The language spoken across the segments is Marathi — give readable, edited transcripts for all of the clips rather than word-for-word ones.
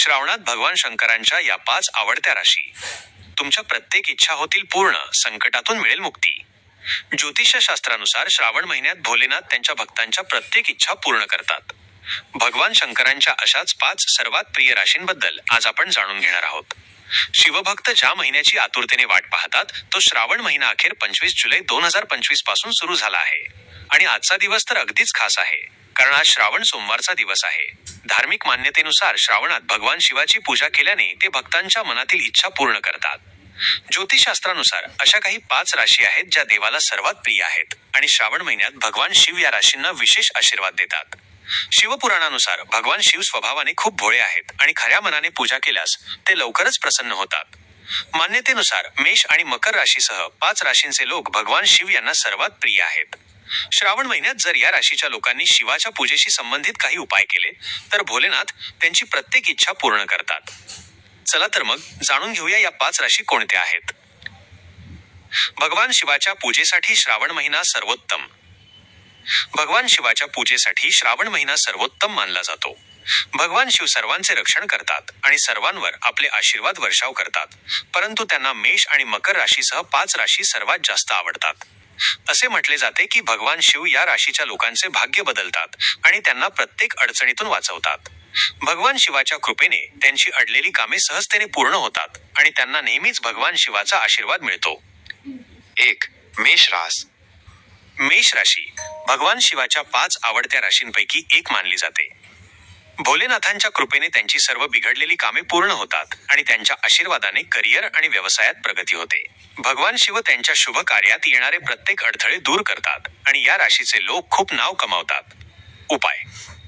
श्रावणात भगवान शंकरांच्या या 5 आवडत्या राशी. तुमच्या प्रत्येक इच्छा होतील पूर्ण, संकटातून मिळेल मुक्ती. ज्योतिषशास्त्रानुसार श्रावण महिन्यात भोलेनाथ त्यांच्या भक्तांच्या प्रत्येक इच्छा पूर्ण करतात. भगवान शंकरांच्या अशाच 5 सर्वात प्रिय राशींबद्दल आज आपण जाणून घेणार आहोत. शिवभक्त ज्या महिन्याची आतुरतेने वाट पाहतात तो श्रावण महिना अखेर 25 जुलै 2025 पासून सुरू झाला आहे. आणि आजचा दिवस तर अगदीच खास आहे, कारण आज श्रावण सोमवारचा दिवस आहे. धार्मिक मान्यतेनुसार श्रावणात भगवान शिवाची पूजा केल्याने ते भक्तांच्या मनातील इच्छा पूर्ण करतात. ज्योतिषशास्त्रानुसार अशा काही 5 राशी आहेत ज्या देवाला सर्वात प्रिय आहेत आणि श्रावण महिन्यात भगवान शिव या राशींना विशेष आशीर्वाद देतात. शिवपुराणानुसार भगवान शिव स्वभावाने खूप भोळे आहेत आणि खऱ्या मनाने पूजा केल्यास ते लवकरच प्रसन्न होतात. मान्यतेनुसार मेष आणि मकर राशीसह 5 राशींचे लोक भगवान शिव यांना सर्वात प्रिय आहेत. श्रावण महिन्यात जर या राशीच्या लोकांनी शिवाच्या पूजेशी संबंधित काही उपाय केले तर भोलेनाथ त्यांची प्रत्येक इच्छा पूर्ण करतात. चला तर मग जाणून घेऊया या 5 राशी कोणत्या आहेत. भगवान शिवाच्या पूजेसाठी श्रावण महिना सर्वोत्तम. भगवान शिवाच्या पूजेसाठी श्रावण महिना सर्वोत्तम मानला जातो. भगवान शिव सर्वांचे रक्षण करतात आणि सर्वांवर आपले आशीर्वाद वर्षाव करतात, परंतु त्यांना मेष आणि मकर राशीसह 5 राशी सर्वात जास्त आवडतात. असे म्हटले जाते की भगवान शिव या राशीच्या लोकांचे भाग्य बदलतात आणि त्यांना प्रत्येक अडचणीतून वाचवतात. भगवान शिवाच्या कृपेने त्यांची अडलेली कामे सहजतेने पूर्ण होतात आणि त्यांना नेहमीच भगवान शिवाचा आशीर्वाद मिळतो. 1. मेष रास. मेष राशी भगवान शिवाच्या 5 आवडत्या राशींपैकी एक मानली जाते. भोलेनाथांच्या कृपेने त्यांची सर्व बिघडलेली कामे पूर्ण होतात आणि त्यांच्या आशीर्वादाने करिअर आणि व्यवसायात प्रगती होते. भगवान शिव त्यांच्या शुभ कार्यात येणारे प्रत्येक अडथळे दूर करतात आणि या राशीचे लोक खूप नाव कमावतात. उपाय: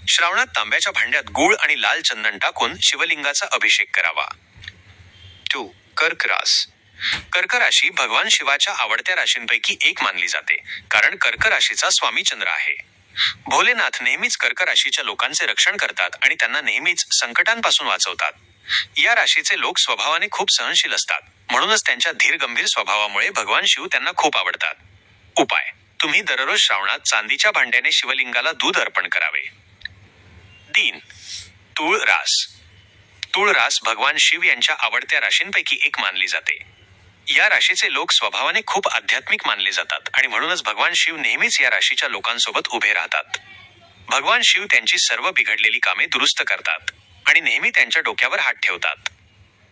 श्रावणात तांब्याच्या भांड्यात गूळ आणि लाल चंदन टाकून शिवलिंगाचा अभिषेक करावा. 2. कर्क रास. कर्क राशी भगवान शिवाच्या आवडत्या राशींपैकी एक मानली जाते, कारण कर्क राशीचा स्वामी चंद्र आहे. भोलेनाथ नेहमीच कर्क राशीच्या लोकांचे रक्षण करतात आणि त्यांना नेहमीच संकटांपासून वाचवतात. या राशीचे लोक स्वभावाने खूप सहनशील असतात, म्हणूनच त्यांच्या धीर गंभीर स्वभावामुळे भगवान शिव त्यांना खूप आवडतात. उपाय: तुम्ही दररोज श्रावणात चांदीच्या भांड्याने शिवलिंगाला दूध अर्पण करावे. 3. तुळ रास. तुळ रास भगवान शिव यांच्या आवडत्या राशींपैकी एक मानली जाते. या राशीचे लोक स्वभावाने खूप आध्यात्मिक मानले जातात आणि म्हणूनच भगवान शिव नेहमीच या राशीच्या लोकांसोबत उभे राहतात. भगवान शिव त्यांची सर्व बिघडलेली कामे दुरुस्त करतात आणि नेहमी त्यांच्या डोक्यावर हात ठेवतात.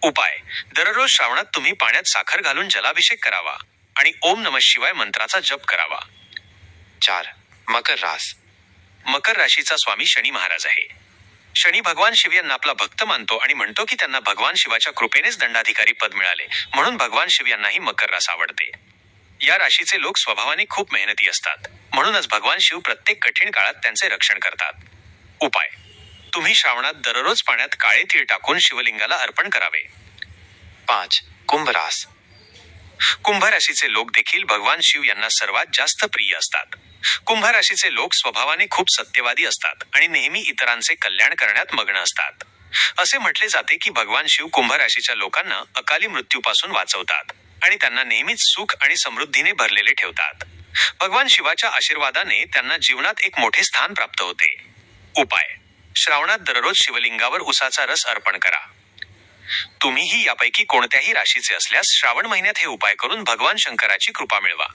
उपाय: दररोज श्रावणात तुम्ही पाण्यात साखर घालून जलाभिषेक करावा आणि ओम नमः शिवाय मंत्राचा जप करावा. 4. मकर रास. मकर राशीचा स्वामी शनी महाराज आहे. शनी भगवान शिव यांना आपला भक्त मानतो आणि म्हणतो की त्यांना भगवान शिवाच्या कृपेनेच दंडाधिकारी पद मिळाले, म्हणून भगवान शिव यांनाही मकर रास आवडते. या राशीचे लोक स्वभावाने खूप मेहनती असतात, म्हणूनच भगवान शिव प्रत्येक कठीण काळात त्यांचे रक्षण करतात. उपाय: तुम्ही श्रावणात दररोज पाण्यात काळे तीळ टाकून शिवलिंगाला अर्पण करावे. 5. कुंभ रास. कुंभ राशीचे लोक देखील भगवान शिव यांना सर्वात जास्त प्रिय असतात. कुंभ राशीचे लोक स्वभावाने खूप सत्यवादी असतात आणि नेहमी इतरांचे कल्याण करण्यात मग्न असतात. असे म्हटले जाते की भगवान शिव कुंभ राशीच्या लोकांना अकाली मृत्यूपासून वाचवतात आणि त्यांना नेहमीच सुख आणि समृद्धीने भरलेले ठेवतात. भगवान शिवाच्या आशीर्वादाने त्यांना जीवनात एक मोठे स्थान प्राप्त होते. उपाय: श्रावणात दररोज शिवलिंगावर उसाचा रस अर्पण करा. तुम्हीही यापैकी कोणत्याही राशीचे असल्यास श्रावण महिन्यात हे उपाय करून भगवान शंकराची कृपा मिळवा.